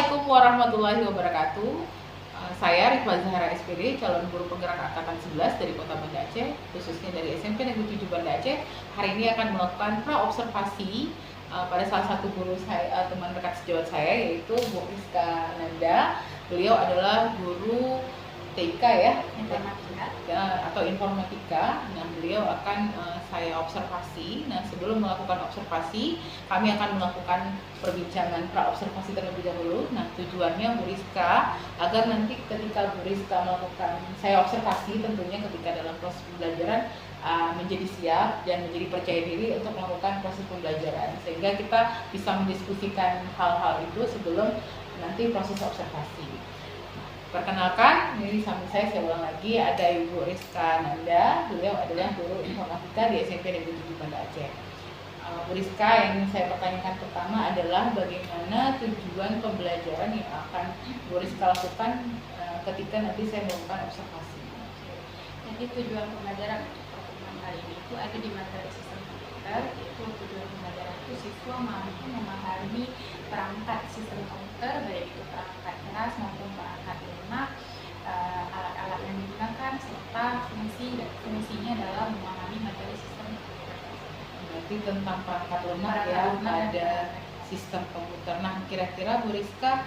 Assalamualaikum warahmatullahi wabarakatuh. Saya Rifwa Zahra SPD, calon guru penggerak angkatan 11 dari Kota Banda Aceh, khususnya dari SMP Negeri 7 Banda Aceh. Hari ini akan melakukan pra-observasi pada salah satu guru saya, teman dekat sejawat saya, yaitu Bu Rizka Nanda. Beliau adalah guru TIK ya, atau informatika. Nah, beliau akan saya observasi. Nah, sebelum melakukan observasi, kami akan melakukan perbincangan pra-observasi terlebih dahulu. Nah, tujuannya Bu Rizka agar nanti ketika Bu Rizka melakukan saya observasi, tentunya ketika dalam proses pembelajaran menjadi siap dan menjadi percaya diri untuk melakukan proses pembelajaran, sehingga kita bisa mendiskusikan hal-hal itu sebelum nanti proses observasi. Perkenalkan, ini samping saya ulang lagi, ada Ibu Rizka Nanda. Beliau adalah guru informatika di SMP Negeri 7 Banda Aceh. Bu Rizka, yang ingin saya pertanyakan pertama adalah bagaimana tujuan pembelajaran yang akan Bu Rizka lakukan ketika nanti saya melakukan observasi. Jadi tujuan pembelajaran untuk pertemuan kali ini itu ada di materi sistem komputer, yaitu tujuan pembelajaran itu siswa mampu memahami perangkat sistem komputer, baik itu perangkat keras maupun perangkat lunak, alat-alat yang digunakan serta fungsi dan fungsinya dalam memahami materi sistem komputer. Berarti tentang perangkat lunak ya pada sistem komputer. Nah, kira-kira Bu Rizka,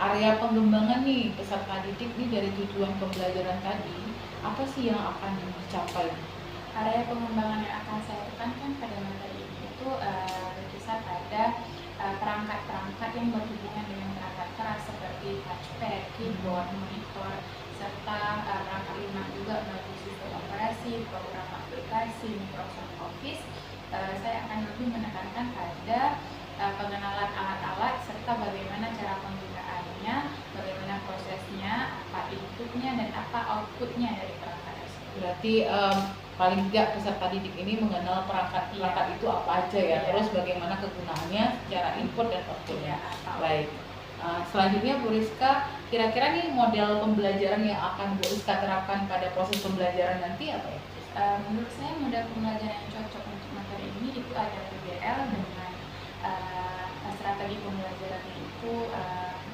area pengembangan nih peserta didik nih dari tujuan pembelajaran tadi, apa sih yang akan dicapai? Area pengembangan yang akan saya tekankan pada materi ini itu berkisar pada perangkat-perangkat yang berhubungan dengan perangkat keras seperti touchpad, keyboard, monitor, serta perangkat lunak juga melalui sistem operasi, program aplikasi, Microsoft Office. Saya akan lebih menekankan pada pengenalan alat-alat serta bagaimana cara penggunaannya, bagaimana prosesnya, apa inputnya dan apa outputnya dari perangkat tersebut. Berarti paling tidak peserta didik ini mengenal perangkat itu apa aja ya, terus bagaimana kegunaannya secara input dan outputnya. Baik. Selanjutnya Bu Rizka, kira-kira nih model pembelajaran yang akan Bu Rizka terapkan pada proses pembelajaran nanti apa ya? Menurut saya model pembelajaran yang cocok untuk materi ini itu ada PBL dengan strategi pembelajarannya itu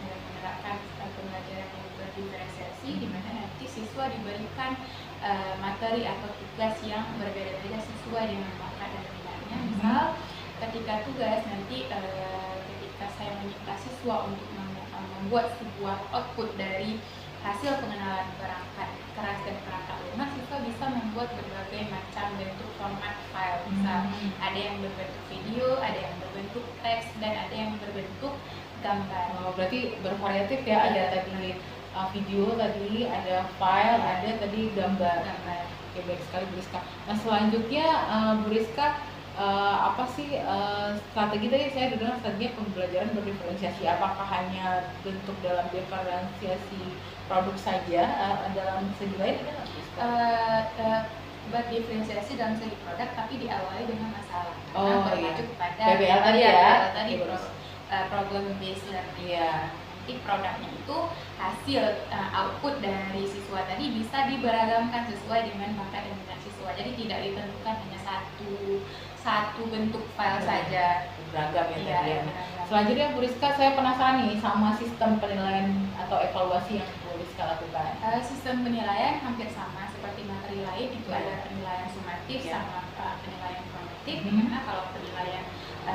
menerapkan pembelajaran yang berdiferensiasi, di mana nanti siswa diberikan materi atau tugas yang berbeda-beda sesuai dengan bakat dan minatnya. Misal ketika tugas nanti ketika saya meminta siswa untuk membuat sebuah output dari hasil pengenalan perangkat keras dan perangkat lunak, siswa bisa membuat berbagai macam bentuk format file. Misal ada yang berbentuk video, ada yang berbentuk teks, dan ada yang berbentuk gambar. Berarti bervariatif ya, ada tadi video, tadi ada file, ada tadi gambar. Oke, baik sekali Bu Rizka. Nah, selanjutnya Bu Rizka, apa sih strategi tadi saya dengar strategi pembelajaran berdiferensiasi? Apakah hanya bentuk dalam diferensiasi produk saja, dalam segi lain ada nggak? Berdiferensiasi dalam segi produk, tapi diawali dengan masalah. Mengacu kepada PBL tadi ya. Tadi problem based learning. Iya. Jadi produknya itu hasil output dari siswa tadi bisa diberagamkan sesuai dengan bakat dan minat siswa. Jadi tidak ditentukan hanya satu bentuk file saja. Beragam ya tadi ya. Selanjutnya Bu Rizka, saya penasaran nih sama sistem penilaian atau evaluasi yang Bu Rizka lakukan. Sistem penilaian hampir sama seperti materi lain, itu ada penilaian sumatif sama penilaian formatif. Dimana kalau penilaian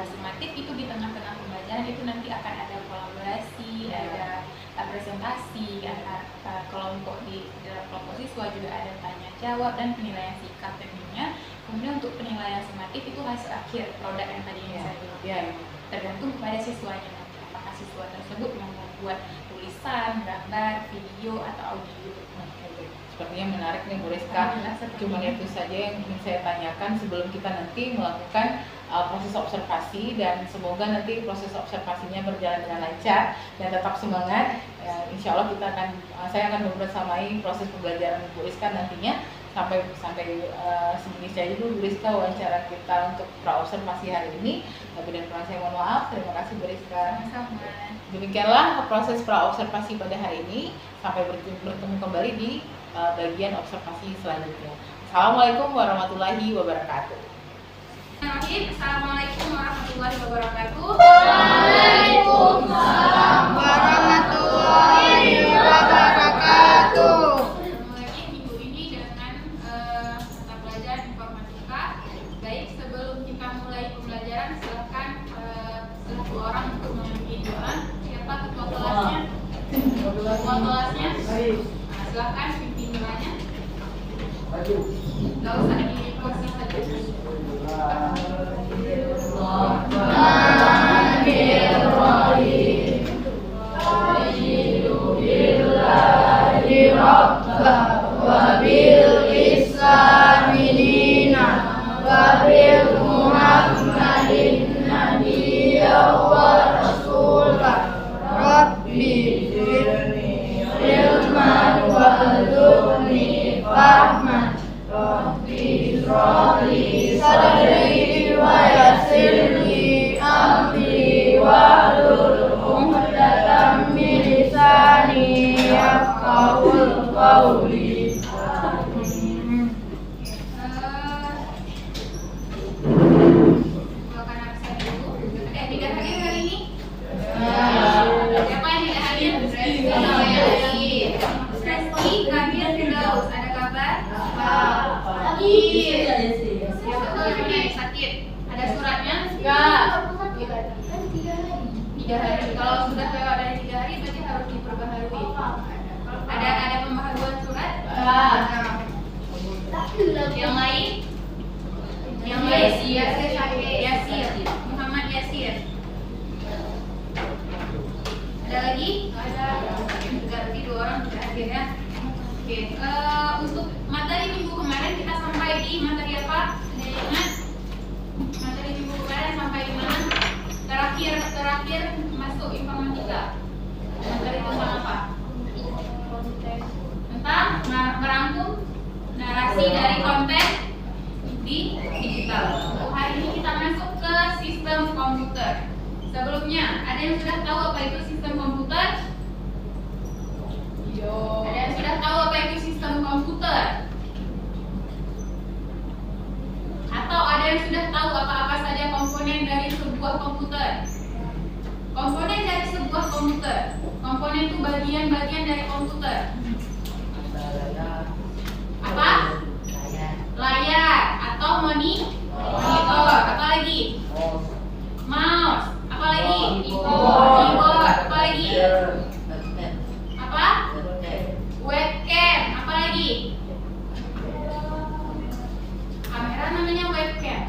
sumatif itu di tengah-tengah pembelajaran itu nanti akan ada kolaborasi, ada presentasi antar kelompok, di dalam kelompok siswa juga ada tanya jawab dan penilaian sikap tentunya. Kemudian untuk penilaian sumatif itu hasil akhir produk yang tadi saya bilang. Tergantung kepada siswanya nanti, apakah siswa tersebut mau membuat tulisan, gambar, video atau audio. Sepertinya menarik nih Bu Rizka. Cuma itu saja yang ingin saya tanyakan sebelum kita nanti melakukan proses observasi, dan semoga nanti proses observasinya berjalan dengan lancar dan tetap semangat. Insya Allah saya akan membersamai proses pembelajaran Bu Rizka nantinya. Sampai segini saja dulu Bu Rizka wawancara kita untuk pra-observasi hari ini. Lebih dan kurang saya mohon maaf. Terima kasih Bu Rizka. Sama-sama. Demikianlah proses pra-observasi pada hari ini. Sampai bertemu kembali di bagian observasi selanjutnya. Assalamualaikum warahmatullahi wabarakatuh. Assalamualaikum warahmatullahi wabarakatuh. Waalaikumsalam warahmatullahi wabarakatuh. Tahu kelasnya? Nah, silahkan pimpin nilainya. Gak usah di kursi saja. Silakan absen dulu. Ada yang tidak hadir hari ini? Siapa yang tidak hadir? Kalau yang hadir. Reski, Kabir, Firdaus. Ada kabar? Sakit. Sakit. Ada suratnya? Enggak. 3 hari. Kalau sudah lewat dari 3 hari berarti harus diperbaharui. Ada pembaharuan surat? Yang lain? Yang lain? Yasir. Muhammad Yasir. Ada lagi? Ada. Berarti 2 orang sudah hadir ya. Oke. Untuk materi minggu kemarin kita sampai di materi apa? Ada yang ingat? Materi minggu kemarin sampai di mana? Terakhir masuk informatika. Materi tentang apa? Tentang merangkum narasi dari konten di digital. Untuk hari ini kita masuk ke sistem komputer. Sebelumnya, ada yang sudah tahu apa itu sistem komputer? Ada yang sudah tahu apa itu sistem komputer? Atau ada yang sudah tahu apa-apa saja komponen dari sebuah komputer? Komponen dari sebuah komputer. Komponen itu bagian-bagian dari komputer. Apa? Layar atau monitor. Apa lagi? Mouse. Apa lagi? Keyboard. Apa lagi? Apa? Webcam. Apa lagi? Kamera namanya webcam.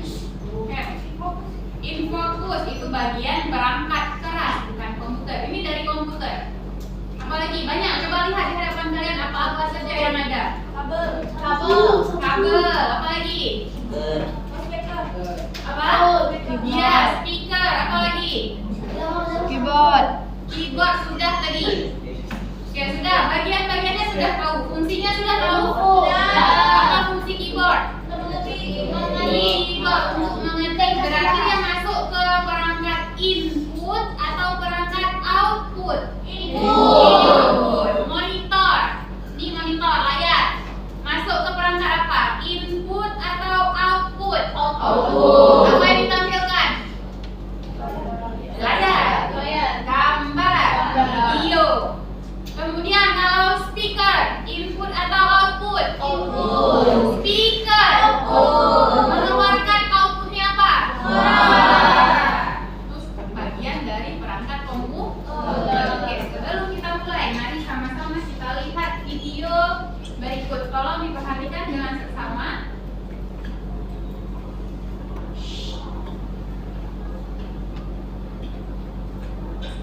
Infocus itu bagian perangkat keras, bukan komputer. Ini dari komputer. Apalagi banyak. Coba lihat di hadapan kalian apa-apa saja yang ada. Kabel. Apa lagi? Apa? Ya, speaker. Apa lagi? Keyboard sudah tadi. Oke, sudah. Bagian-bagiannya sudah tahu. Fungsinya sudah tahu. Apa fungsi keyboard? Keyboard untuk mengetik. Berarti yang masuk ke perangkat input atau perangkat output? Input. Monitor. Ini monitor layar. Masuk ke perangkat apa? Input atau output? Apa yang ditampilkan? Layar. Gambar. Video. Kemudian kalau speaker, input atau output? Speaker. Mengeluarkan outputnya apa? Terus bagian dari perangkat komputer. Oke, sebelum kita mulai, mari sama-sama kita lihat video berikut. Tolong diperhatikan dengan seksama.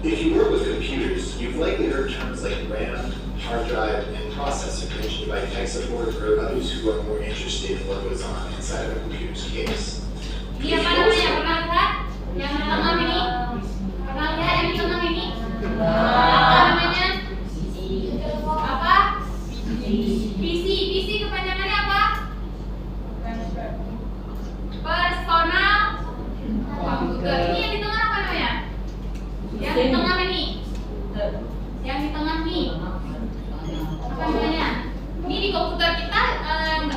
If you work with computers, you've likely heard terms like RAM, hard drive, and processor mentioned by tech support or others who are more interested in what goes on inside of a computer's case. Ini apa namanya? Pernah lihat? Yang di tengah ini? Pernah lihat yang di tengah ini? Apa namanya? Apa? PC kepanjangannya apa? Personal komputer. Ini yang di tengah apa namanya? Yang di tengah ini? Yang di tengah ini? Apa namanya? Ini di komputer kita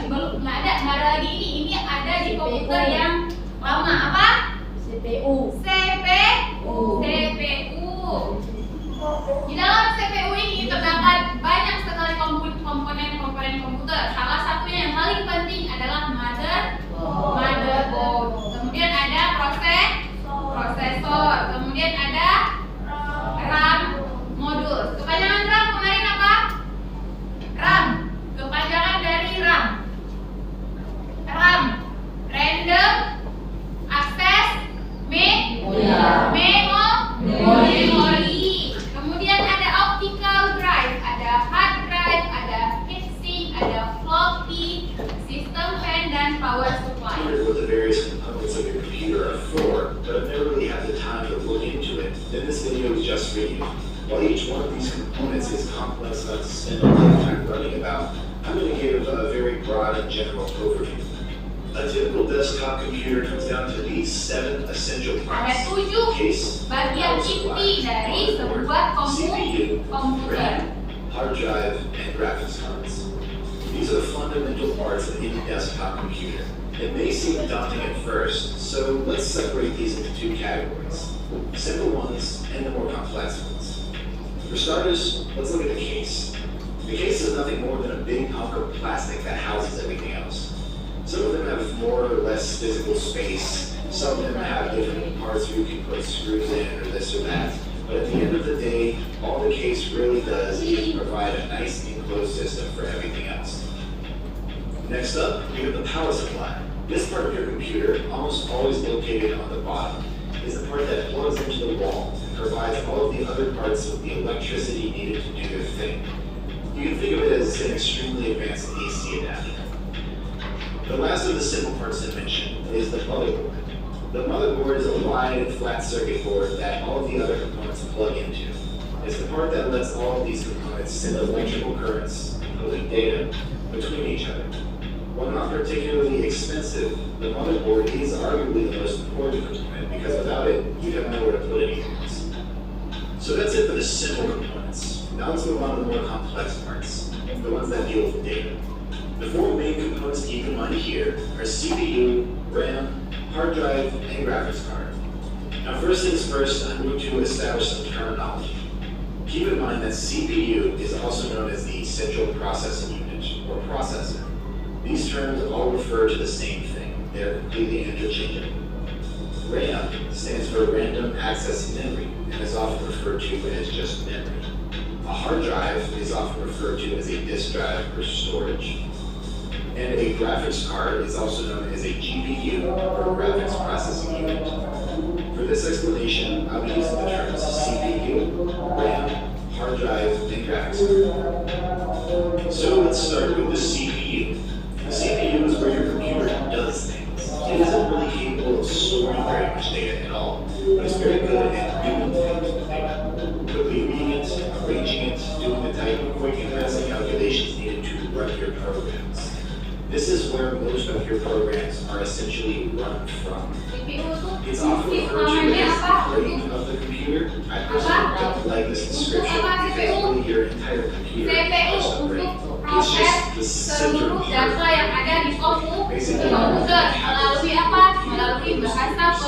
belum nggak ada lagi ini. Ini ada di komputer yang lama. Apa? CPU. just for you. While each one of these components is complex enough to spend a lifetime learning about, I'm going to give a very broad and general overview. A typical desktop computer comes down to these 7 essential Ada parts: 7 case, bagian power supply, inti dari sebuah CPU, komputer. RAM, hard drive, and graphics cards. These are the fundamental parts of any desktop computer. It may seem daunting at first, so let's separate these into 2 categories: simple ones and the more complex ones. For starters, let's look at the case. The case is nothing more than a big hunk of plastic that houses everything else. Some of them have more or less physical space, some of them have different parts where you can put screws in or this or that, but at the end of the day, all the case really does is provide a nice enclosed system for everything else. Next up, we have the power supply. This part of your computer, almost always located on the bottom, is the part that plugs into the wall and provides all of the other parts with the electricity needed to do their thing. You can think of it as an extremely advanced AC adapter. The last of the simple parts to mention is the motherboard. The motherboard is a wide and flat circuit board that all of the other components plug into. It's the part that lets all of these components send electrical currents, including data, between each other. While not particularly expensive, the motherboard is arguably the most important component because without it, you'd have nowhere to put anything else. So that's it for the simple components. Now let's move on to the more complex parts, the ones that deal with data. The 4 main components to keep in mind here are CPU, RAM, hard drive, and graphics card. Now first things first, I'm going to establish some terminology. Keep in mind that CPU is also known as the central processing unit, or processor. These terms all refer to the same thing. They're completely interchangeable. RAM stands for Random Access Memory and is often referred to as just memory. A hard drive is often referred to as a disk drive or storage. And a graphics card is also known as a GPU, or graphics processing unit. For this explanation, I'll be using the terms CPU, RAM, hard drive, and graphics card. So let's start with the CPU. The CPU is where your computer does things. It isn't really capable of storing very much data at all, but it's very good at doing things with data. Quickly reading it, arranging it, doing the type of quick and massive calculations needed to run your programs. This is where most of your programs are essentially run from. It's often referred to as the brain of the computer. I personally don't like this description because really your entire computer is a brain. It's just the center of data yang ada di basically komputer melalui apa? Melalui bahasa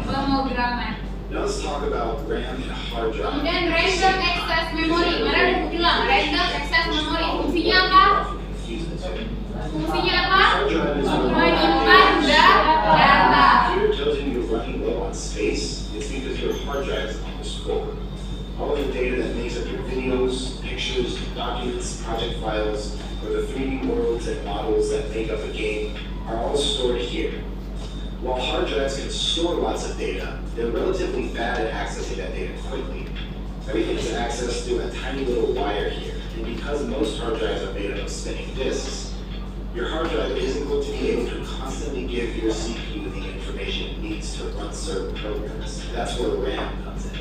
pemrograman. Now let's talk about RAM and hard drive. Kemudian random access memory. Kemarin aku bilang random access memory fungsinya apa? Fungsinya apa? Menyimpan data. Computer tells you you're running low on space. It's because your hard drive is almost full. All of the data that makes up your videos, pictures, documents, project files, or the 3D worlds and models that make up a game are all stored here. While hard drives can store lots of data, they're relatively bad at accessing that data quickly. Everything is accessed through a tiny little wire here, and because most hard drives are made up of spinning disks, your hard drive isn't going to be able to constantly give your CPU the information it needs to run certain programs. That's where RAM comes in.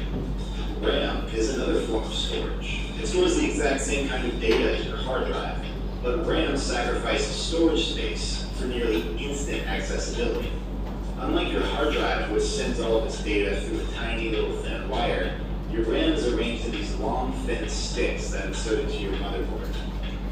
RAM is another form of storage. It stores the exact same kind of data as your hard drive, but RAM sacrifices storage space for nearly instant accessibility. Unlike your hard drive, which sends all of its data through a tiny little thin wire, your RAM is arranged in these long, thin sticks that insert into your motherboard.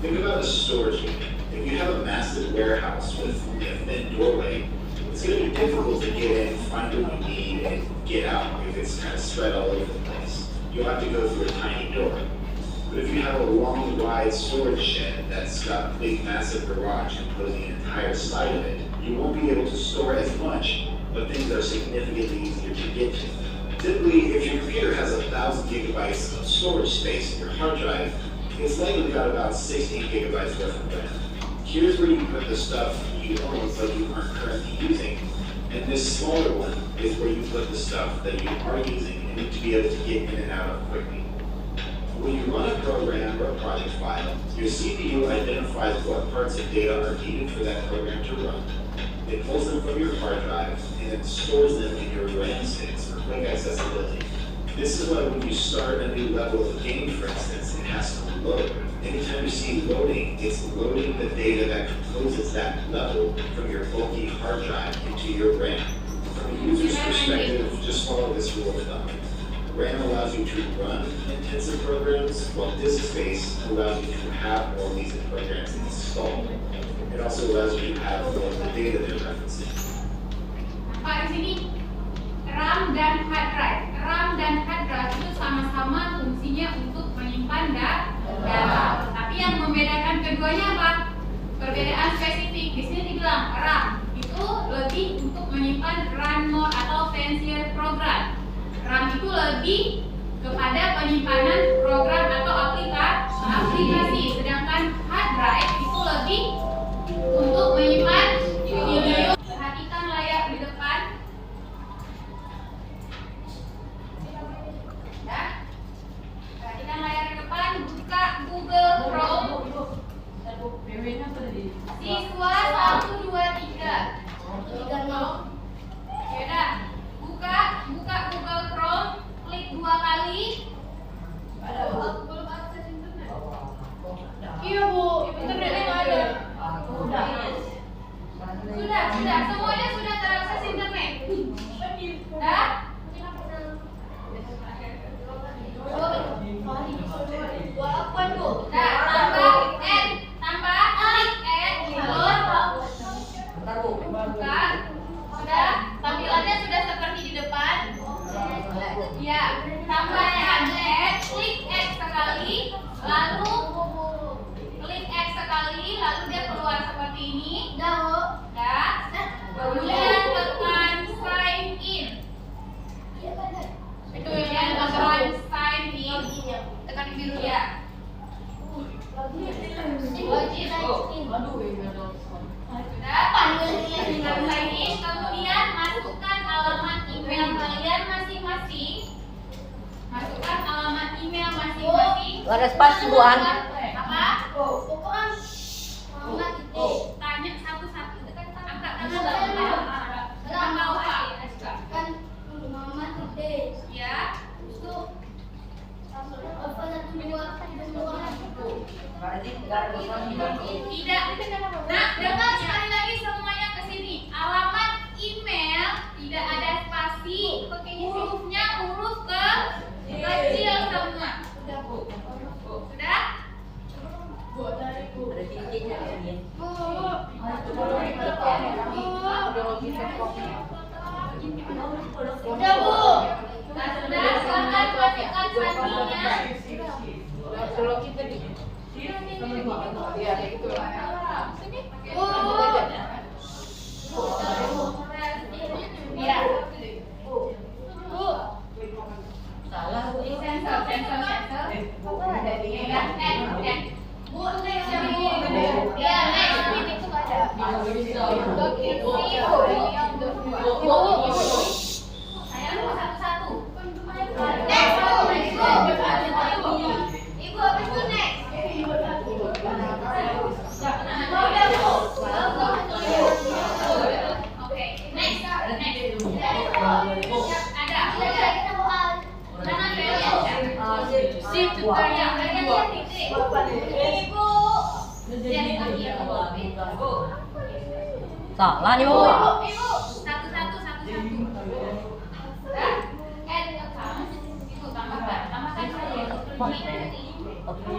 Think about a storage unit. If you have a massive warehouse with only a thin doorway, it's going to be difficult to get in, find what you need, and get out if it's kind of spread all over the place. You'll have to go through a tiny door. But if you have a long, wide storage shed that's got a big, massive garage enclosing an entire side of it, you won't be able to store as much, but things are significantly easier to get to. Typically, if your computer has 1,000 gigabytes of storage space in your hard drive, it's likely got about 16 gigabytes worth of RAM. Here's where you put the stuff you own but you aren't currently using, and this smaller one is where you put the stuff that you are using and need to be able to get in and out of quickly. When you run a program or a project file, your CPU identifies what parts of data are needed for that program to run. It pulls them from your hard drive and then stores them in your RAM sticks for quick accessibility. This is why when you start a new level of game, for instance, it has to load. Anytime you see loading, it's loading the data that composes that level from your bulky hard drive into your RAM. From a user's perspective, just follow this rule of thumb. RAM allows you to run intensive programs, while disk space allows you to have all these programs installed. It also allows you to have all of the data they're referencing. Pak, di sini RAM dan hard drive. RAM dan hard drive itu sama-sama fungsinya untuk menyimpan data. Tapi yang membedakan keduanya apa? Perbedaan spesifik. Di sini dibilang RAM itu lebih untuk menyimpan run more atau fancier program. RAM itu lebih kepada penyimpanan program atau aplikasi, sedangkan hard drive itu lebih untuk menyimpan video. Perhatikan layar di depan. Ya. Perhatikan layar di depan, buka Google Chrome. Siswa 1, 2, 3. Ya udah. Buka Google Chrome, klik 2 kali. Belum akses internet. Iya Bu, internetnya nggak ada. Sudah, semuanya sudah terakses internet. Dah? Tambah klik add, lalu buka. Sudah, tampilannya sudah seperti di depan. Ya, tambahkan add, klik add sekali, lalu klik add sekali, lalu dia keluar seperti ini. Dah. Kemudian tekan sign in. Kemudian tekan sign in. Tekan biru ya. Login. Sudah. Sign in. Kemudian masukkan alamat email kalian masing-masing. Ada spasi Bu An. Apa? Tanya satu-satu. Angkat tangan. Nama apa? Kan Muhammad Gede. Ya. Itu apa satu dua Tidak. Nah, dengar sekali lagi semuanya ke sini. Alamat email tidak ada spasi. Hurufnya huruf kecil semua. Sudah? Ada cincinnya ini. Udah Bu. Nah, sudah silakan masukkan spasinya. Kalau kita di ya itu Ya. Salah Bu. Sensor. Bu, next yang Bu. Ya, next ini tuh ada. Sayang satu-satu. Next, Ibu habis itu next. Oke, next. Ada. Mana Si tutorial Ibu. salah nih Bu. Ibu, satu-satu. Add account. Ibu tambahkan saja. Oke.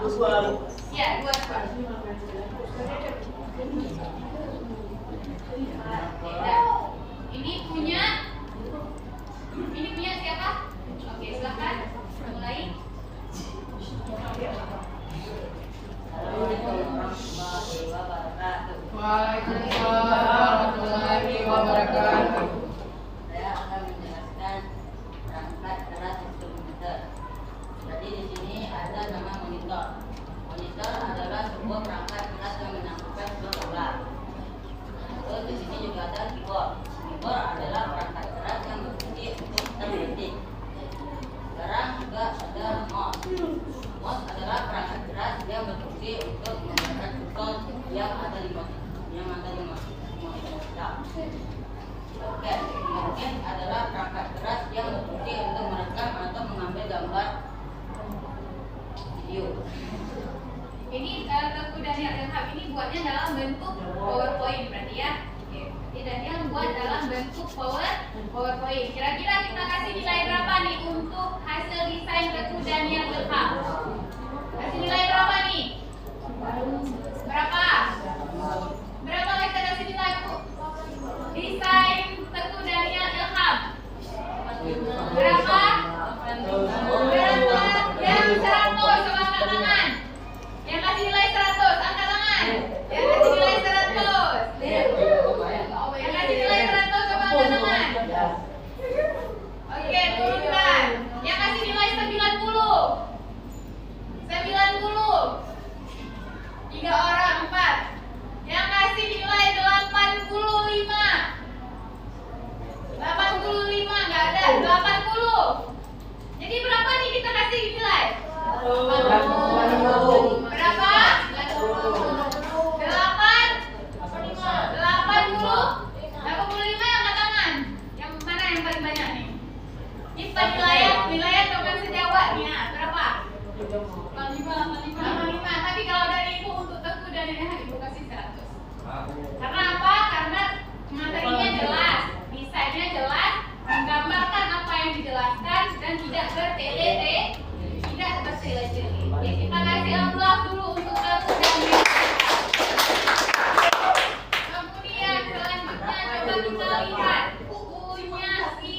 Ya, dua. Ini punya siapa? Oke, silakan mulai. Waalaikumsalam warahmatullahi wabarakatuh. Saya akan menjelaskan perangkat keras instrumenter. Jadi di sini ada nama monitor. Monitor adalah sebuah perangkat keras yang menyangkutkan sebuah bola. Terus di sini juga ada keyboard. Keyboard adalah perangkat keras yang berfungsi untuk mengetik. Sekarang juga ada mouse. Mouse adalah perangkat keras yang berfungsi untuk menggerakkan cursor yang ada di mouse. Oke, adalah perangkat keras yang berfungsi untuk merekam atau mengambil gambar video. Ini Teguh Daniel Ilham ini buatnya dalam bentuk PowerPoint berarti ya. Oke. Jadi Daniel buat dalam bentuk PowerPoint. Kira-kira kita kasih nilai berapa nih untuk hasil desain Teguh Daniel Ilham? Kasih nilai berapa nih? Berapa? Berapa kita kasih nilai Bu? Desain Teguh Daniel Ilham. Berapa? Berapa? Yang 100 coba angkat tangan. Yang kasih nilai 100 angkat tangan. Yang kasih nilai 100. Yang kasih nilai 100 coba angkat tangan. Oke, turunkan. Yang kasih nilai 90. 90. 3 orang, 4. Yang kasih nilai 85. 85 nggak ada, 80. Jadi berapa nih kita kasih nilai? Berapa? 85 yang angkat tangan. Yang mana yang paling banyak nih? Ini penilaian bukan sejawat nih ya. Berapa? 85. Tapi kalau dari ibu untuk Teguh dan Ilham ibu kasih 100. Karena apa? Karena materinya jelas, desainnya jelas, menggambarkan apa yang dijelaskan dan tidak bertele-tele. Oke, kita kasih aplaus dulu untuk Teguh dan Ilham. Kemudian selanjutnya coba kita lihat bukunya si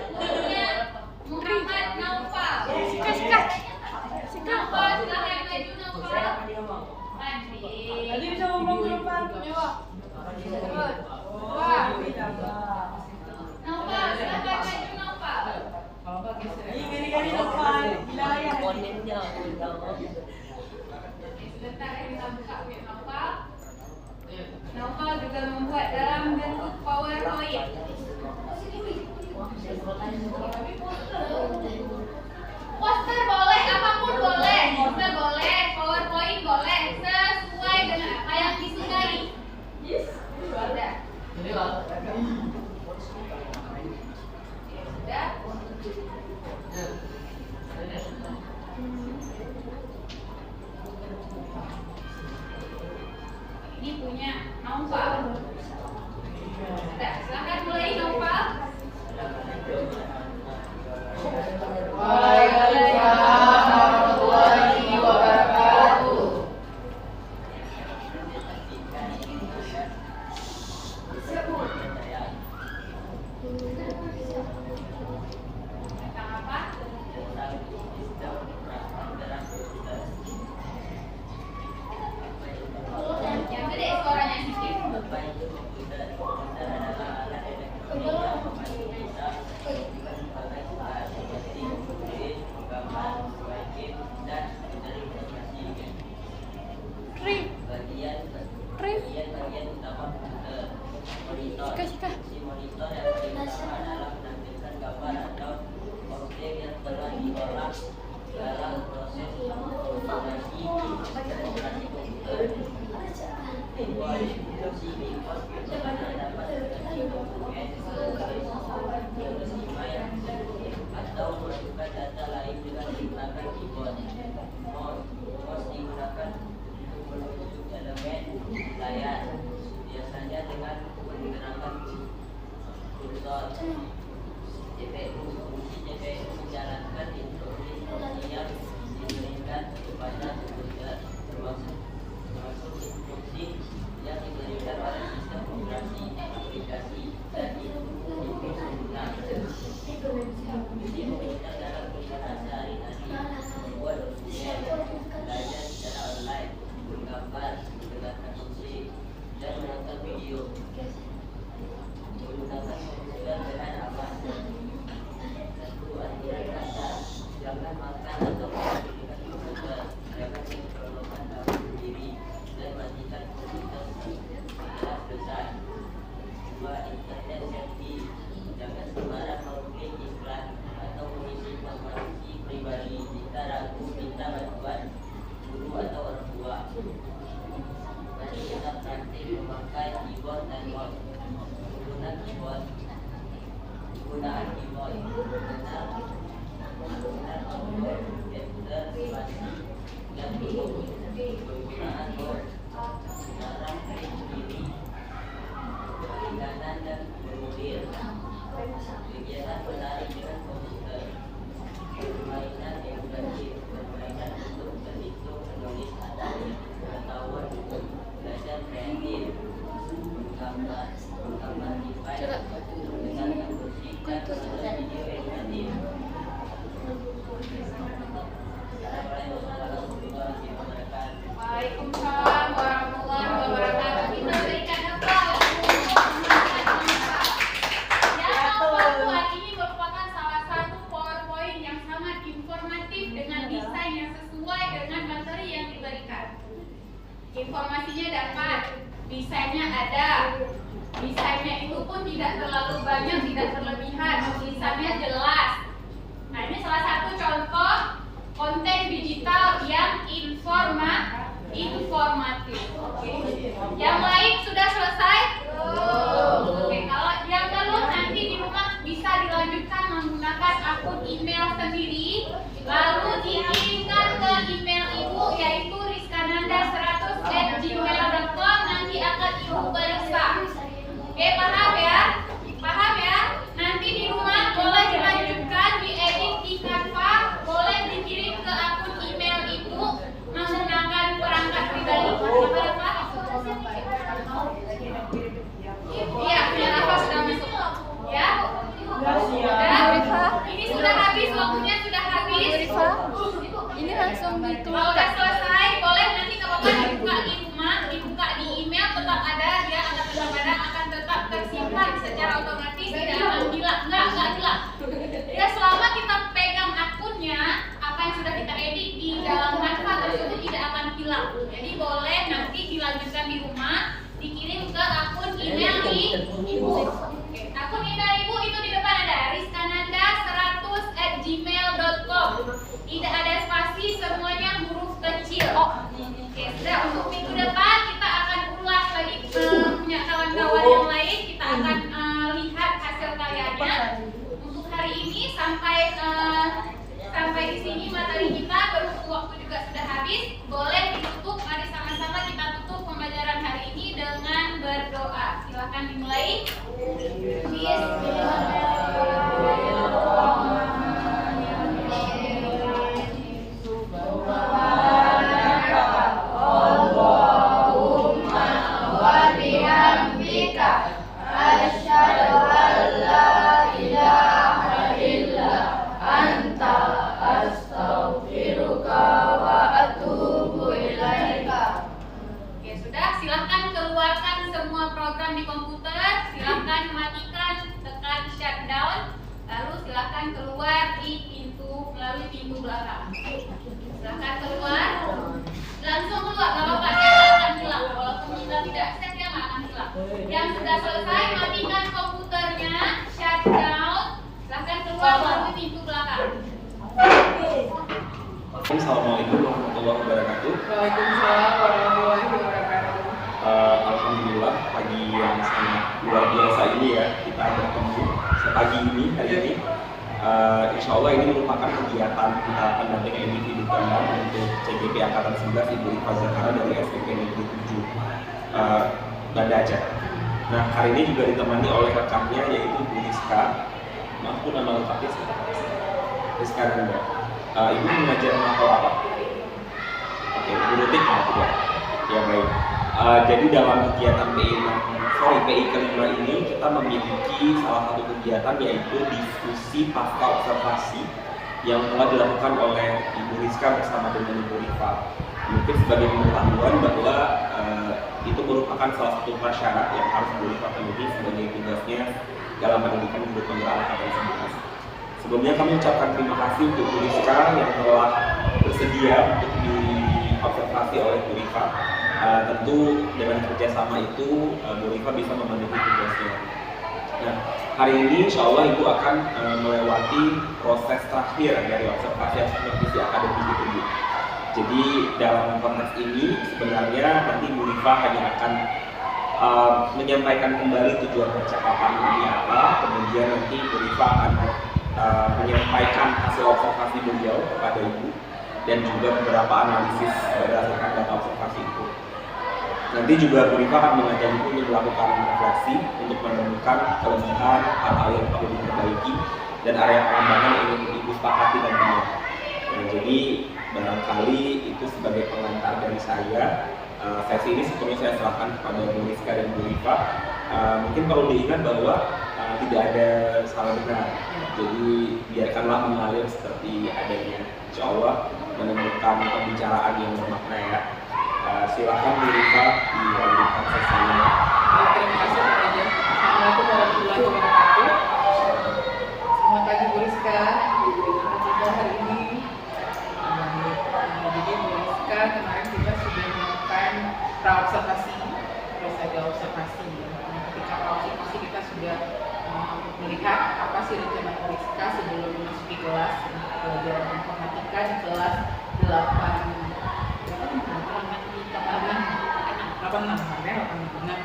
bukunya Muhammad Naufal. Naufal, silahkan maju Naufal. Tadi bisa ngomong ke depan. Naufal, silahkan maju Naufal. Gini-gini depan. Wilayah. Sebentar kita buka web Naufal. Naufal juga membuat dalam bentuk PowerPoint. Poster boleh, apapun boleh. Poster boleh, PowerPoint boleh, sesuai dengan apa yang disukai. Sudah. Sudah. Ini punya Naufal. Sudah, silakan mulai Naufal. Waalaikumsalam warahmatullahi wabarakatuh. Tentang apa? Yang gede suaranya sedikit. Bagian utama komputer monitor. Si monitor yang paling utama adalah menampilkan gambar atau objek yang telah diolah dalam proses informasi operasi komputer. Si keyboard biasanya dapat mengganti dokumen, email, atau memasukkan data lain dengan menggunakan keyboard. Mouse digunakan untuk menunjuk elemen layar, biasanya dengan menggunakan kursor. CPU, fungsi CPU menjalankan Informasinya dapat, desainnya ada. Desainnya itu pun tidak terlalu banyak, tidak berlebihan, tulisannya jelas. Nah, ini salah satu contoh konten digital yang informatif. Oke. Yang lain sudah selesai? Oke, kalau yang belum nanti di rumah bisa dilanjutkan menggunakan akun email sendiri, lalu dikirimkan ke email ibu yaitu rizkananda100@gmail.com. Nanti akan ibu periksa. Oke, paham ya? Paham ya? Nanti di rumah boleh dilanjutkan, diedit di Canva, boleh dikirim ke akun email ibu menggunakan perangkat pribadi. Iya, punya apa sudah masuk? Ya? Sudah? Ini sudah habis, waktunya sudah habis. Ini langsung gitu. Kalau udah selesai, boleh nanti nggak apa-apa dibuka di rumah, dibuka di email, tetap ada, dia akan tetap ada, akan tetap tersimpan secara otomatis, tidak akan hilang, nggak hilang. Ya selama kita pegang akunnya, apa yang sudah kita edit di dalam Canva tersebut tidak akan hilang. Jadi boleh nanti dilanjutkan di rumah, dikirim ke akun email ibu. Oke, akun email ibu itu di depan ada rizkananda100@gmail.com. Tidak ada spasi, semuanya huruf kecil. Oke, sudah. Untuk minggu depan kita akan ulas lagi, punya kawan-kawan yang lain. Kita akan lihat hasil karyanya. Untuk hari ini sampai di sini materi kita, berhubung waktu juga sudah habis. Boleh ditutup. Mari sama-sama kita tutup pembelajaran hari ini dengan berdoa. Silakan dimulai. Oke, sudah. Silahkan keluarkan semua program di komputer. Silahkan matikan, tekan shutdown. Lalu silahkan keluar melalui pintu belakang. Silahkan keluar. Langsung keluar, nggak apa-apa, dia akan hilang. Walaupun kita tidak set, dia nggak akan hilang. Yang sudah selesai, matikan komputernya, shutdown. Silahkan keluar melalui pintu belakang. Assalamualaikum warahmatullahi wabarakatuh. Waalaikumsalam warahmatullahi wabarakatuh. Alhamdulillah pagi yang sangat luar biasa ini ya, kita bertemu sepagi ini hari ini. Insya Allah ini merupakan kegiatan kita pendampingan individu keenam untuk CGP Angkatan 11 Ibu Rifa Zahara dari SMP Negeri 7 Banda Aceh. Nah, hari ini juga ditemani oleh rekannya yaitu Bu Rizka. Maaf nama lengkapnya Rizka Nanda. Ibu mengajar materi apa? Oke, Ibu Rutik ya. Ya baik. Jadi dalam kegiatan PI kelima ini kita memiliki salah satu kegiatan yaitu diskusi pasca observasi yang telah dilakukan oleh Ibu Rizka bersama dengan Ibu Rifa. Mungkin sebagai pengetahuan bahwa itu merupakan salah satu prasyarat yang harus Ibu Rifa penuhi sebagai tugasnya dalam pendidikan guru penggerak angkatan 11. Sebelumnya kami ucapkan terima kasih untuk Bu Rizka yang telah bersedia untuk diobservasi oleh Bu Rifa. Tentu dengan kerjasama itu Bu Rifa bisa memenuhi tugasnya. Nah, hari ini insya Allah Ibu akan melewati proses terakhir dari observasi supervisi akademik itu, Bu. Jadi dalam konteks ini sebenarnya nanti Bu Rifa hanya akan menyampaikan kembali tujuan percakapan ini apa, kemudian nanti Bu Rifa akan menyampaikan hasil observasi beliau kepada Ibu dan juga beberapa analisis berdasarkan data observasi itu. Nanti juga Bu Rifa akan mengajak Ibu untuk melakukan refleksi untuk menemukan kelebihan, hal-hal yang perlu diperbaiki dan area pengembangan yang ingin Ibu sepakati nantinya. Nah, jadi barangkali itu sebagai pengantar dari saya. Sesi ini sepenuhnya saya serahkan kepada Bu Rizka dan Bu Rifa. Mungkin perlu diingat bahwa tidak ada salah benar. Jadi biarkanlah mengalir seperti adanya. Insya Allah menemukan pembicaraan yang bermakna ya. Silakan Bu Rifa dilanjutkan sesinya. Terima kasih Pak Raja. Assalamualaikum warahmatullahi wabarakatuh. Selamat pagi Bu Rizka. Kita hari ini jadi Bu Rizka kemarin kita sudah melakukan memasuki kelas pelajaran informatika di kelas 8 Nah,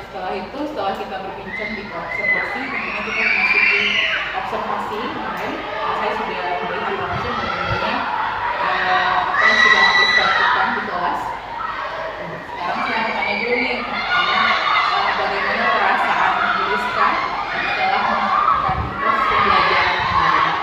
setelah itu, setelah kita berbincang di observasi, kemudian kita memasuki observasi kemarin. Saya sudah melihat langsung bagaimana apa yang sudah kita lakukan di kelas. Sekarang saya mau tanya dulu nih, bagaimana perasaan Bu Rizka setelah melakukan proses pembelajaran kemarin?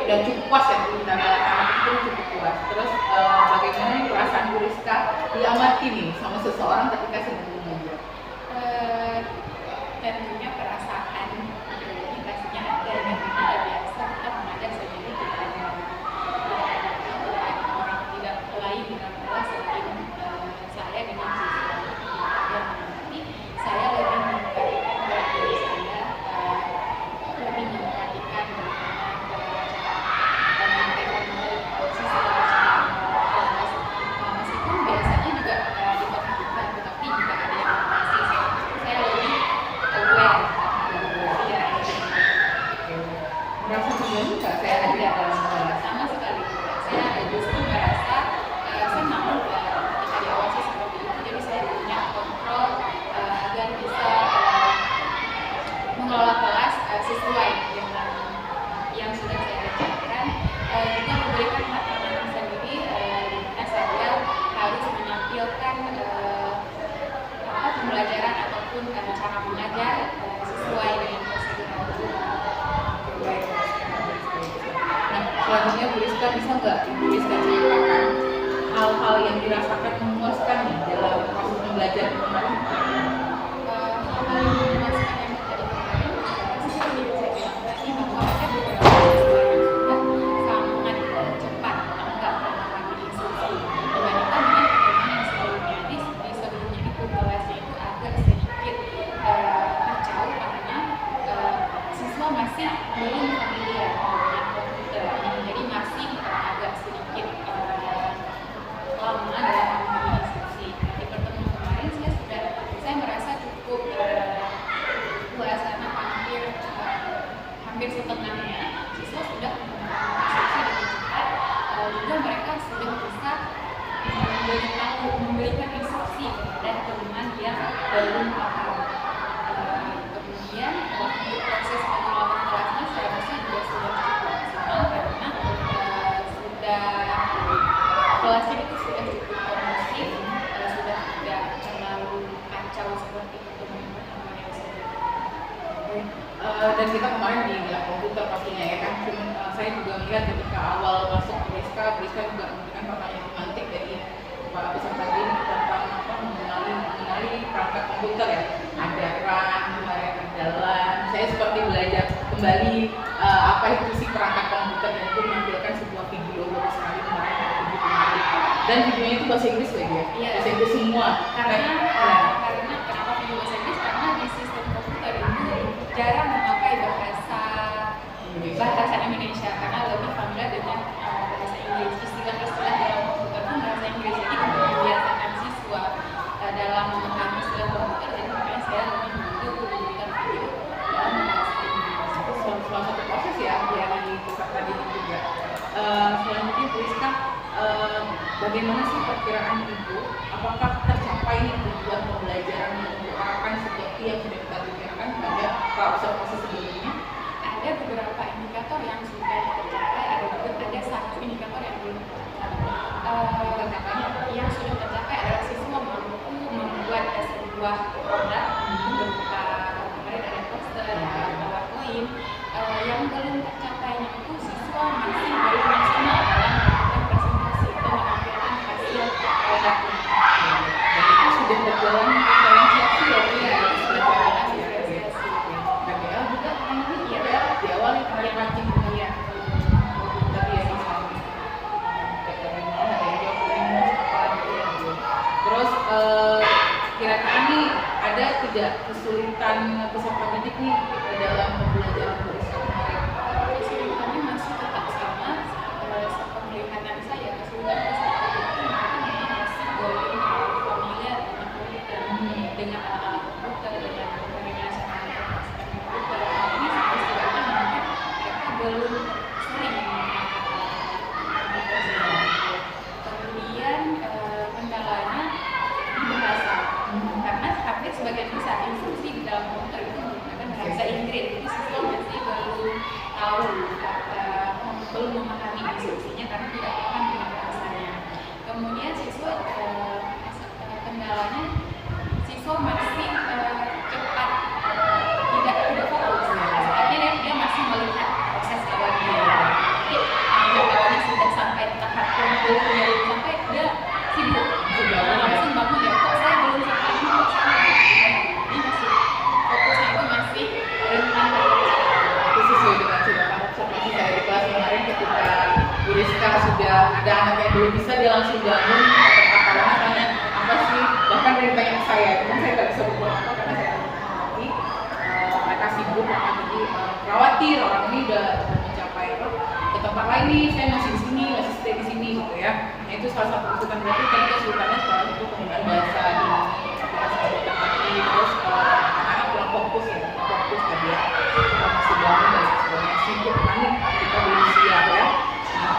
Udah cukup puas ya Bu, anak itu cukup puas. Terus bagaimana nih perasaan Bu Rizka diamati nih sama seseorang ketika sedang mengajar? Tentunya perasaan ini pastinya ada dan tidak biasa kita mengajar sendiri tidak ada orang tidak lain dalam kelas selain saya dengan siswa yang nanti saya lebih memperhatikan dari diri saya lebih memperhatikan meskipun biasanya juga diperhatikan, tetapi jika ada yang masih saya lebih aware. Merasa terganggu nggak saya hadir dalam kelas? Sama sekali tidak. Saya justru merasa senang ketika diawasi seperti itu. Jadi saya punya kontrol agar bisa mengelola kelas sesuai dengan yang sudah saya rencanakan. Juga memberikan hak anak sendiri di mana saya harus menampilkan pembelajaran ataupun cara mengajar sesuai dengan prosedur. Nah, selanjutnya Bu Rizka bisa nggak Bu Rizka ceritakan hal-hal yang dirasakan memuaskan nih dalam proses pembelajaran kemarin? Hal-hal yang memuaskan yang terjadi kemarin seperti yang saya bilang tadi bahwa ada beberapa siswa yang sudah sangat cepat tanggap memahami instruksi dibandingkan dengan teman yang sebelumnya. Di sebelumnya itu kelasnya itu agak sedikit kacau karena siswa masih belum familiar dengan komputer, jadi masih agak sedikit lama dalam memahami instruksi. Di pertemuan kemarin saya merasa cukup puas karena hampir setengahnya siswa sudah memahami instruksi dengan cepat. Juga mereka sudah bisa memberikan instruksi kepada teman yang belum paham. Kemudian waktu proses pengelolaan kelasnya saya rasa juga sudah cukup maksimal karena kelasnya itu sudah cukup kondusif, sudah tidak terlalu kacau seperti pertemuan yang sebelumnya. Dan kita kemarin di lab komputer pastinya ya kan, cuman saya juga melihat ketika awal masuk ke Rizka juga memberikan pertanyaan semantik dari para peserta didik tentang mengenali perangkat komputer ya, ada RAM, kemarin ada LAN. Saya seperti belajar kembali apa itu sih perangkat komputer, dan itu menampilkan sebuah video bagus sekali kemarin dan videonya itu bahasa Inggris lagi ya, Iya. bahasa Inggris semua. Karena kenapa video bahasa Inggris? Karena di sistem komputer itu jarang memakai bahasa Indonesia karena lebih familiar dengan bahasa Inggris. Istilah-istilah dalam komputer pun bahasa Inggris, jadi untuk membiasakan siswa dalam memahami istilah komputer, jadi makanya saya lebih memilih komputer video dalam bahasa Inggris. Itu salah satu proses ya dari peserta didik juga. Selanjutnya Bu Rizka, bagaimana sih perkiraan Ibu? Apakah tercapai tujuan pembelajaran yang diharapkan seperti yang sudah kita pikirkan pada observasi sebelumnya? Ada beberapa indikator yang sudah tercapai, ada satu indikator yang belum tercapai. Yang sudah tercapai adalah siswa mampu membuat sebuah produk berupa kemarin ada poster, ada PowerPoint. Yang belum tercapainya itu siswa masih belum maksimal dalam melakukan presentasi atau menampilkan hasil produknya. Dan itu sudah berjalan diferensiasi ya Bu ya? Itu sudah berjalan diferensiasi. BBL juga Iya. di awal yang pancing Iya. memahami instruksinya karena tidak paham dengan bahasanya. Kemudian siswa kendalanya siswa masih cepat tidak fokus, artinya dia masih melihat proses awalnya. Awalnya sudah sampai tahap kumpul, sampai dia sibuk, langsung bangun ya, kok saya belum sampai ini, kok saya ini masih fokusnya itu masih rentan. Itu sesuai dengan cerita observasi saya di kelas kemarin ketika Bu Rizka sudah ada anak yang belum bisa, dia langsung bangun karena tanya apa sih, bahkan dari tanya ke saya, cuman saya nggak bisa berbuat apa karena saya mengerti mereka sibuk, jadi khawatir orang ini udah mencapai ke tempat lain nih, saya masih di sini, masih stay di sini gitu ya. Nah itu salah satu kesulitan, berarti kan kesulitannya salah satu penggunaan bahasa ini, terus anak-anak kurang fokus ya, fokus tadi ya, masih bangun dan sebagainya, sibuk, panik ketika belum siap ya. Nah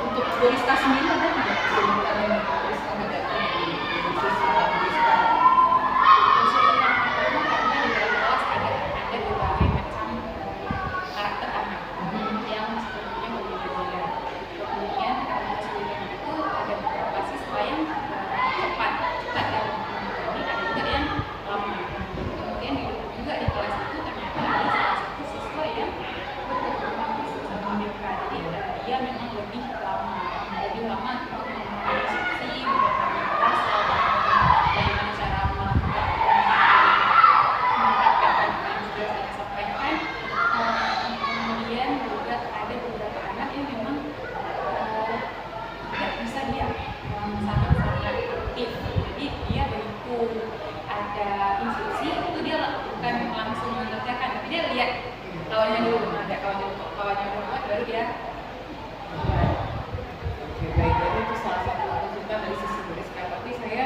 untuk Bu Rizka sendiri ada tidak kesulitan yang Bu Rizka hadapi di sisi Bu Rizka? Kesulitan pertama karena di dalam kelas ada berbagai macam karakter anak yang sebetulnya berbeda-beda. Kemudian kesulitan itu ada beberapa siswa yang cepat dalam memahami, ada juga yang lama. Kemudian juga di kelas itu ternyata ada salah satu siswa yang betul-betul mampu sama mereka. Jadi dia memang lebih lama untuk memahami instruksi, memahami bahasa, bagaimana cara menerapkan apa yang sudah saya sampaikan. Kemudian juga ada beberapa anak yang memang tidak bisa diam, sangat-sangat aktif. Jadi dia begitu ada instruksi itu dia lakukan langsung mengerjakan, tapi dia lihat kawannya dulu, ada kawannya dulu baru dia. Oke, baik, jadi itu salah satu kesulitan dari sisi Bu Rizka. Tapi saya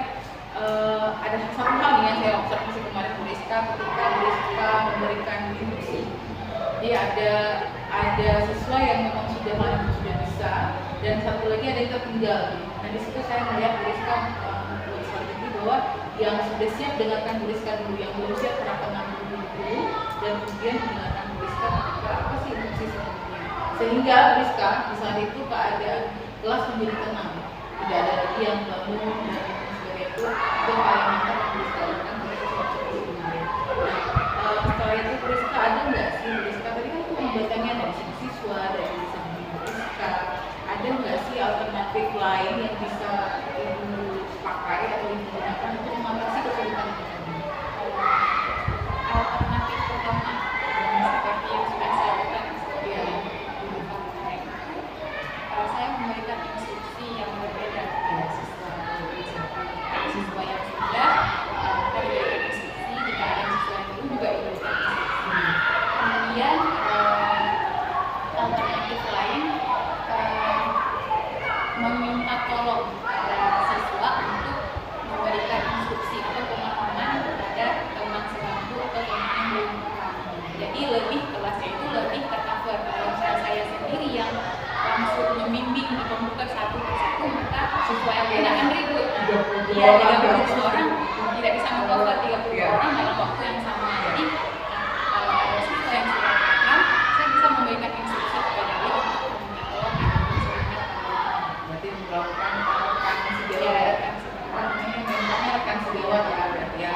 ada satu hal nih yang saya observasi kemarin Bu Rizka ketika Bu Rizka memberikan instruksi. Jadi ada siswa yang memang sudah bisa, dan satu lagi ada yang tertinggal. Nah di situ saya melihat Bu Rizka membuat strategi bahwa yang sudah siap dengarkan Bu Rizka dulu, yang belum siap terapkan dulu, dan kemudian dengarkan Bu Rizka ketika apa sih instruksi sebenarnya. Sehingga Bu Rizka di saat itu keadaan kelas menjadi tenang, tidak ada lagi yang bangun dan sebagainya. Itu hal yang mantap yang Bu Rizka lakukan ketika seperti kemarin. Nah setelah itu Bu Rizka ada nggak sih Bu Rizka, tadi kan itu membacakannya dari segi siswa, dari segi Bu Rizka, ada nggak sih alternatif lain yang bisa Ibu pakai atau Ibu gunakan untuk mengatasi kesulitan itu tadi? Alternatif pertama seperti yang sudah saya lakukan saya memberikan instruksi yang berbeda kepada siswa yang sudah kita diberikan instruksi, jika ada siswa yang belum juga diberikan instruksi. Kemudian alternatif lain meminta tolong pada siswa untuk memberikan instruksi atau pemahaman kepada teman sebangku atau teman yang belum paham. Jadi lebih kelasnya itu lebih tercover. Kalau saya sendiri yang langsung membimbing di komputer satu persatu, maka siswa yang tidak akan ribut. Dia 30 orang tidak bisa mengcover 30 orang dalam waktu yang sama. Jadi kalau ada siswa yang sudah paham, saya bisa memberikan instruksi kepada dia untuk meminta tolong Berarti melakukan rekan sejawat, memangnya rekan sejawat ya berarti ya.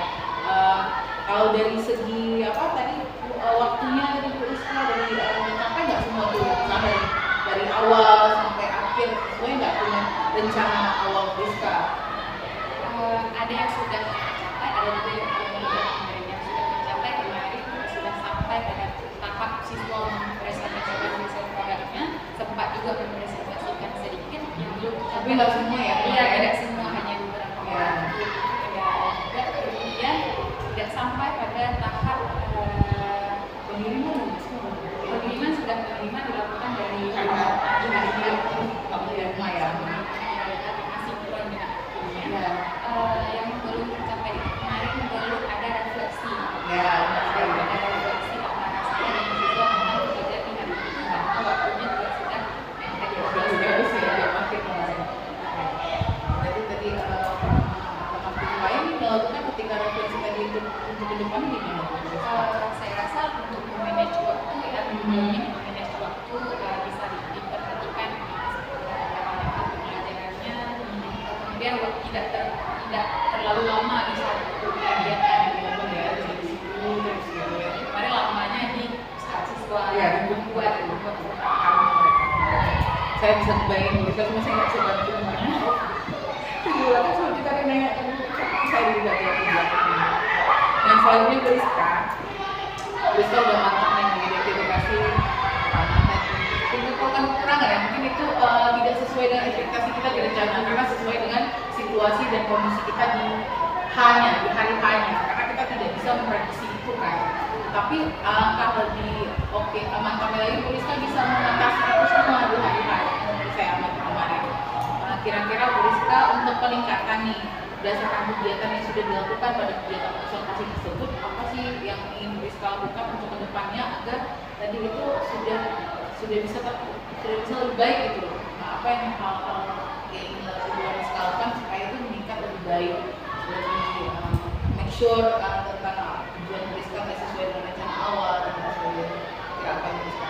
Kalau dari segi apa tadi waktunya tadi Bu Rizka dari mencapai nggak semua tuh, dari awal sampai akhir sesuai nggak punya rencana awal Bu Rizka? Ada yang sudah tercapai, ada juga yang sudah tercapai. Kemarin sudah sampai pada tahap siswa mempresentasikan hasil produknya, sempat juga mempresentasikan sedikit yang belum tercapai. Tapi nggak semua ya? Iya, tidak semua, hanya beberapa orang. Ya, kemudian tidak sampai pada tahap pengiriman dilakukan dari rumah ya. Asinkron dengan yang belum tercapai itu kemarin belum ada refleksi. Ya, ada refleksi antara saya dan siswa tentang bekerja di hari ini, karena waktunya juga sudah habis ya, dia pakai kemarin. Jadi terlalu lama di satu kegiatan gitu ya, di situ terus gitu ya. Kemarin lamanya di siswa buat saya bisa bayangin Buriska, cuma saya nggak bisa bantu gimana. Gila kan sama kita nanya saya juga jadi belakang. Yang selanjutnya Buriska udah mantap nih mengidentifikasi kan kekurangan ya, mungkin itu tidak sesuai dengan ekspektasi kita di rencana karena sesuai dengan situasi dan kondisi kita di hari hanya karena kita tidak bisa memprediksi itu kan. Tapi angka lebih oke, mantapnya lagi Buriska bisa mengatasi itu semua di hari menurut saya amat kemarin. Kira-kira Buriska untuk peningkatan nih berdasarkan kegiatan yang sudah dilakukan pada kegiatan observasi tersebut, apa sih yang ingin Buriska lakukan untuk kedepannya agar tadi itu sudah bisa lebih baik gitu loh. Nah, apa yang hal-hal yang ingin Buriska lakukan supaya itu meningkat lebih baik, lebih make sure tentang tujuan Buriska nggak sesuai dengan rencana awal dan sebagainya. Kira apa yang Buriska?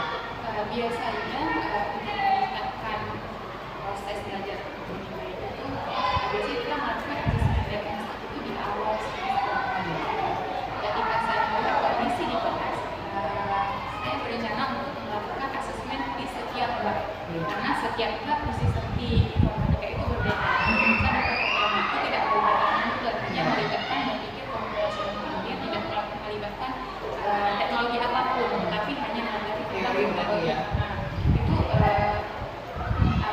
Biasanya untuk meningkatkan proses belajar lebih baik itu biasanya kita melakukan asesmen itu di awal semester. Ketika saya melihat kondisi di kelas, saya berencana untuk melakukan asesmen di setiap bab karena setiap bab mesti seperti informatika itu berbeda. Karena pertemuan itu tidak melibatkan juga hanya melibatkan berpikir komputasional, kemudian tidak melibatkan teknologi apapun, tapi hanya mengajari kita teknologi. Nah,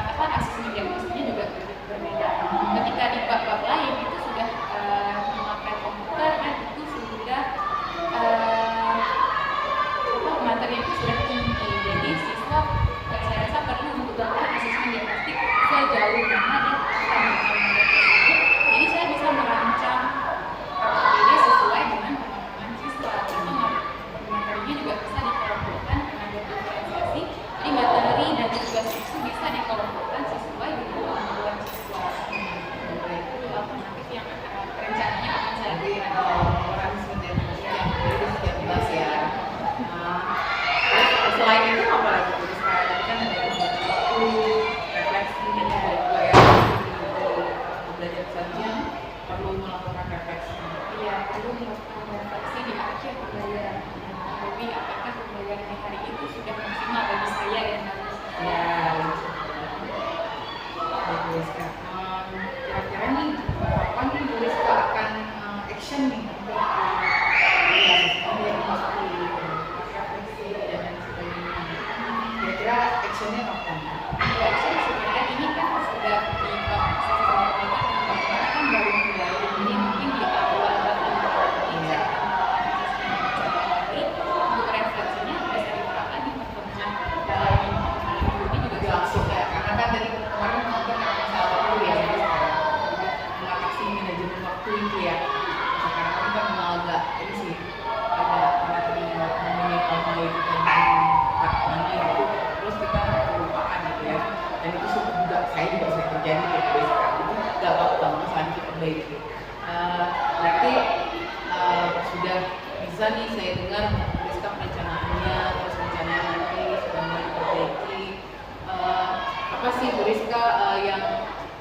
itu asesmen diagnosisnya juga berbeda. Ketika di bab-bab lain itu sudah memakai komputer dan itu sudah materi itu sudah tinggi, jadi siswa saya rasa perlu untuk melakukan asesmen diagnostik sejauh mana dia akan melakukan tersebut. Jadi saya bisa merancang PPD sesuai dengan pemahaman siswa. Karena materinya juga bisa dikelompokkan dengan diferensiasi. Jadi materi dan tugas itu bisa dikelompokkan sesuai dengan kemampuan siswa. Itu alternatif yang rencananya akan saya lakukan. Selain itu apa lagi Buriska? Tadi kan ada waktu, refleksi dan juga ya belajar saja perlu melakukan refleksi. Iya, perlu melakukan refleksi di akhir pembelajaran. Tapi apakah pembelajaran di hari itu sudah maksimal bagi saya dan harus Ya, baik Buriska. Kira-kira nih kapan nih Buriska akan action nih untuk kira-kira actionnya kapan? action sebenarnya ini kan sudah di kan baru mulai, jadi mungkin di awal untuk refleksinya bisa diterapkan di pertemuan dalam ini juga Langsung ya, karena kan tadi kemarin mungkin ada masalah waktu ya, mengatasi manajemen waktu itu ya. Sekarang kan kita memang agak ini sih ada tadi namanya kalau itu kan mana itu terus kita lupakan gitu ya. Dan itu juga saya sering terjadi gitu Buriska. Itu nggak apa-apa, masalah kita perbaiki. Berarti sudah bisa nih saya dengar Buriska perencanaannya, terus rencananya nanti sudah mulai diperbaiki. Apa sih Buriska yang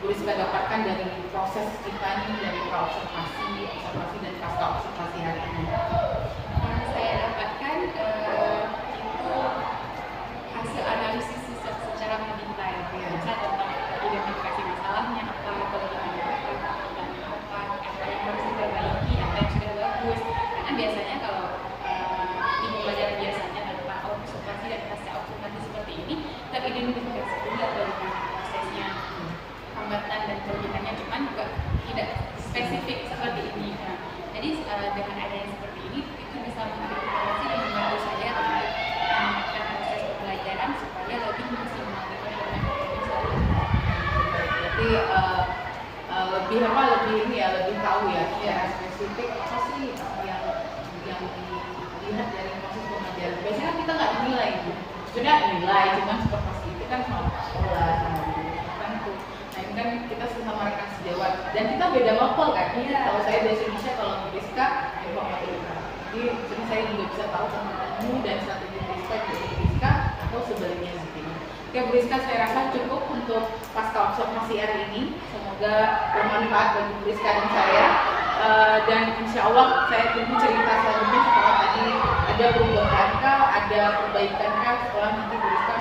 Buriska dapatkan dari proses kita nih, dari observasi dan pasca observasi hari ini? yang saya dapatkan itu hasil analisis secara mendetail. Bisa tentang identifikasi masalahnya apa, kelebihannya apa yang harus diperbaiki, apa yang sudah bagus. Karena biasanya kalau di pembelajaran biasanya tanpa observasi dan pasca observasi seperti ini teridentifikasi juga dari prosesnya, hambatan dan kelebihannya, cuman juga tidak spesifik seperti ini. Nah, jadi dengan adanya seperti ini itu bisa menginspirasi dan membantu saya untuk meningkatkan proses pembelajaran supaya lebih maksimal dengan potensi saya. Berarti lebih ini ya, lebih tahu ya secara spesifik apa sih yang dilihat dari proses pembelajaran. Biasanya kan kita nggak dinilai gitu. Sebenarnya nilai, cuman observasi itu kan sama sekolah, sama guru kan itu. Nah ini kan kita sama rekan sejawat dan kita beda level kan. Kalau saya bahasa Indonesia, kalau Buriska informatika. Jadi sini saya juga bisa tahu tentang ilmu dan strategi Buriska atau sebaliknya nanti. Oke Buriska, saya rasa cukup untuk pasca observasi hari ini. Semoga bermanfaat bagi Buriska dan saya. dan insya Allah saya tunggu cerita selanjutnya setelah tadi ada perubahan kah, ada perbaikan kah setelah nanti Bu Rizka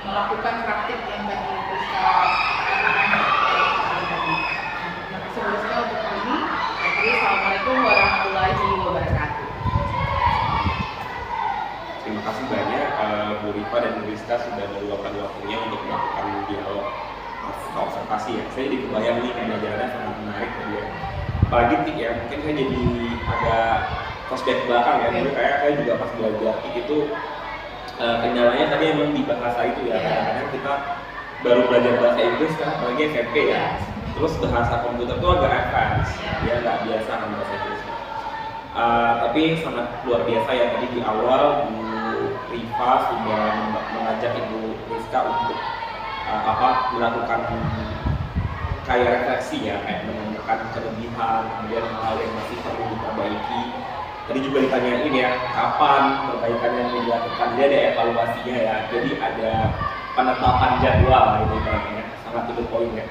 melakukan praktik yang tadi Bu Rizka katakan tadi. Terima kasih Bu Rizka untuk hari ini. Jadi assalamualaikum warahmatullahi wabarakatuh. Terima kasih banyak Bu Rifa dan Bu Rizka sudah meluangkan waktunya untuk melakukan dialog observasi ya. Saya jadi kebayang nih pembelajarannya sangat menarik tadi ya. Apalagi TIK ya, mungkin saya jadi agak flashback belakang ya. Dulu kayak saya juga pas belajar TIK itu kendalanya tadi emang di bahasa itu ya. Kadang-kadang kita baru belajar bahasa Inggris kan, apalagi SMP ya. Terus bahasa komputer itu agak advance, dia nggak biasa kan bahasa Inggris. Tapi sangat luar biasa ya tadi di awal Bu Rifa sudah mengajak Ibu Rizka untuk melakukan kayak refleksi ya, kayak menemukan kelebihan, kemudian hal yang masih perlu diperbaiki. Tadi juga ditanyain ya, kapan perbaikan yang dilakukan, dia ada evaluasinya ya. Jadi ada penetapan jadwal itu namanya, sangat to the point ya.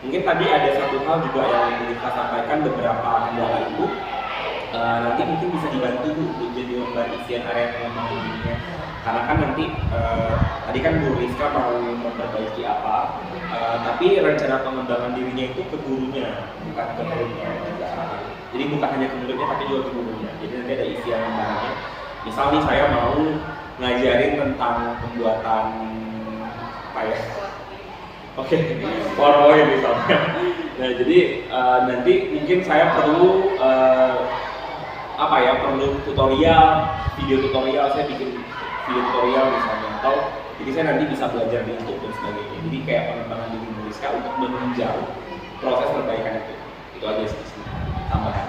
Mungkin tadi ada satu hal juga yang kita sampaikan beberapa kendala itu. Nanti mungkin bisa dibantu untuk jadi lembar isian area pengembangan dirinya. Karena kan nanti tadi kan Bu Rizka mau memperbaiki apa, tapi rencana pengembangan dirinya itu ke gurunya, bukan ke muridnya. Jadi bukan hanya ke muridnya tapi juga ke gurunya. Jadi nanti ada isian lembarannya. Misal nih saya mau ngajarin tentang pembuatan apa ya? Oke, PowerPoint misalnya. Nah jadi nanti mungkin saya perlu perlu tutorial, video tutorial, saya bikin video tutorial misalnya, atau jadi saya nanti bisa belajar di YouTube dan sebagainya. Jadi kayak pengembangan diri Bu Rizka untuk menunjang proses perbaikan itu aja sih tambahan.